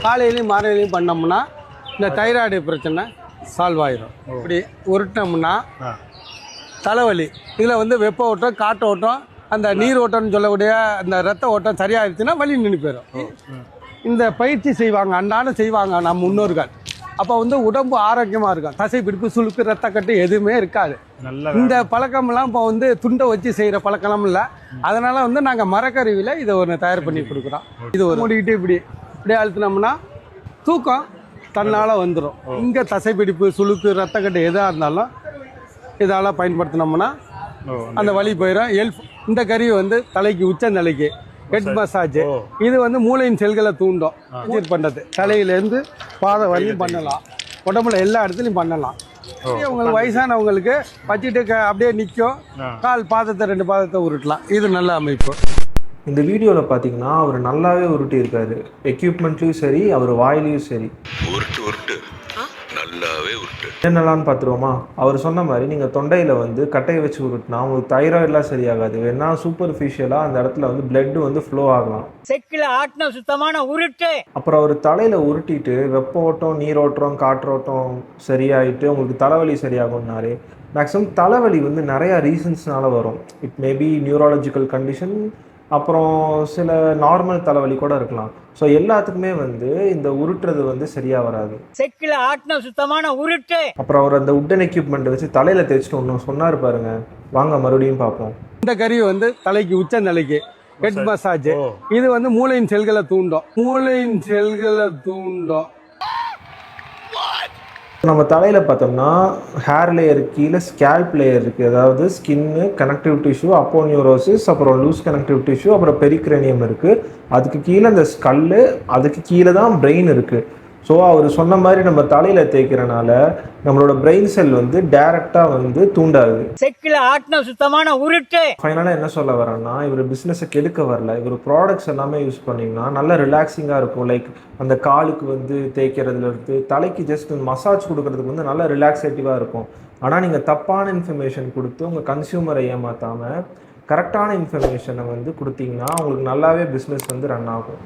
காலையிலையும் மாலையிலையும் பண்ணோம்னா இந்த தைராய்டு பிரச்சனை சால்வ் ஆயிடும். இப்படி உருட்டினோம்னா தலைவலி, இதில் வந்து வெப்ப ஓட்டம், காற்று ஓட்டம், அந்த நீர் ஓட்டம்னு சொல்லக்கூடிய அந்த ரத்த ஓட்டம் சரியாயிருச்சுன்னா வலி நின்று போயிடும். இந்த பயிற்சி செய்வாங்க, அன்றாடம் செய்வாங்க நம்ம முன்னோர்கள். அப்போ வந்து உடம்பு ஆரோக்கியமாக இருக்கும். தசை பிடிப்பு, சுளுக்கு, ரத்த கட்டு எதுவுமே இருக்காது. இந்த பழக்கம்லாம் இப்போ வந்து துண்டை வச்சு செய்கிற பழக்கம்லாம் இல்லை. அதனால் வந்து நாங்கள் மரக்கருவியில் இதை ஒன்று தயார் பண்ணி கொடுக்குறோம். இது ஒரு மூடிக்கிட்டு இப்படியே அழுத்தினோம்னா தூக்கம் தன்னால் வந்துடும். இங்கே தசை பிடிப்பு, சுளுக்கு, ரத்த கட்டு எதாக இருந்தாலும் இதால் பயன்படுத்தினோம்னா அந்த வலி போயிடும். இந்த கருவி வந்து தலைக்கு, உச்சந்தலைக்கு ஹெட் மசாஜ். இது வந்து மூளையின் செல்களை தூண்டும். பண்ணுறது தலையிலேருந்து பாதை வரையும் பண்ணலாம், உடம்புல எல்லா இடத்துலையும் பண்ணலாம். உங்களுக்கு வயசானவங்களுக்கு வச்சுட்டு அப்படியே நிற்கும், கால் பாதத்தை 2 பாதத்தை உருட்டலாம். இது நல்ல அமைப்பு. இந்த வீடியோவில் பார்த்தீங்கன்னா அவர் நல்லாவே உருட்டி இருக்காரு. எக்யூப்மெண்ட்லேயும் சரி, அவர் வாயிலையும் சரி. என்னெல்லாம் பார்த்துருவோமா? அவர் சொன்ன மாதிரி நீங்கள் தொண்டையில் வந்து கட்டையை வச்சு உருட்டினா உங்களுக்கு தைராய்டெலாம் சரியாகாது. வேணா சூப்பர்ஃபிஷியலாக அந்த இடத்துல வந்து பிளட் வந்து ஃப்ளோ ஆகலாம். செக்கில் ஆட்டின சுத்தமான உருட்டு. அப்புறம் அவர் தலையில் உருட்டிட்டு வெப்ப ஓட்டம், நீரோட்டம், காற்றோட்டம் சரியாயிட்டு உங்களுக்கு தலைவலி சரியாகும்னாரு. மேக்ஸிமம் தலைவலி வந்து நிறையா ரீசன்ஸ்னால வரும். இட் மேபி நியூராலஜிக்கல் கண்டிஷன், அப்புறம் சில நார்மல் தலைவலி கூட இருக்கலாம். ஸோ எல்லாத்துக்குமே வந்து இந்த உருட்டுறது வந்து சரியாக வராது. செக்கில் ஆட்டின சுத்தமான உருட்டு. அப்புறம் அவர் அந்த உட்டன் எக்யூப்மெண்ட் வச்சு தலையில் தேய்ச்சிட்டு ஒன்று சொன்னார் பாருங்க, வாங்க மறுபடியும் பார்ப்போம். இந்த கருவி வந்து தலைக்கு, உச்சந்தலைக்கு ஹெட் மசாஜ். இது வந்து மூளையின் செல்களை தூண்டும். நம்ம தலையில் பார்த்தோம்னா ஹேர் லேயர் கீழே ஸ்கேல்ப் லேயர் இருக்குது. அதாவது ஸ்கின்னு, கனெக்டிவ் டிஷ்யூ, அப்போ நியூரோசிஸ், அப்புறம் லூஸ் கனெக்டிவ் டிஷ்யூ, அப்புறம் பெரிக்ரேனியம் இருக்குது. அதுக்கு கீழே இந்த ஸ்கல்லு, அதுக்கு கீழே தான் பிரெயின் இருக்குது. ஸோ அவர் சொன்ன மாதிரி நம்ம தலையில் தேய்க்கிறனால நம்மளோட பிரெயின் செல் வந்து டைரெக்டாக வந்து தூண்டாது. செக்கில் ஆட்டின சுத்தமான உருட்டு. ஃபைனலாக என்ன சொல்ல வரேன்னா, இவர் பிஸ்னஸை கெடுக்க வரல. இவர் ப்ராடக்ட்ஸ் எல்லாமே யூஸ் பண்ணிங்கன்னா நல்லா ரிலாக்ஸிங்காக இருக்கும். லைக் அந்த காலுக்கு வந்து தேய்க்கிறதுலேருந்து தலைக்கு ஜஸ்ட் மசாஜ் கொடுக்கறதுக்கு வந்து நல்லா ரிலாக்ஸேட்டிவாக இருக்கும். ஆனால் நீங்கள் தப்பான இன்ஃபர்மேஷன் கொடுத்து உங்கள் கன்சியூமரை ஏமாற்றாமல் கரெக்டான இன்ஃபர்மேஷனை வந்து கொடுத்தீங்கன்னா உங்களுக்கு நல்லாவே பிஸ்னஸ் வந்து ரன் ஆகும்.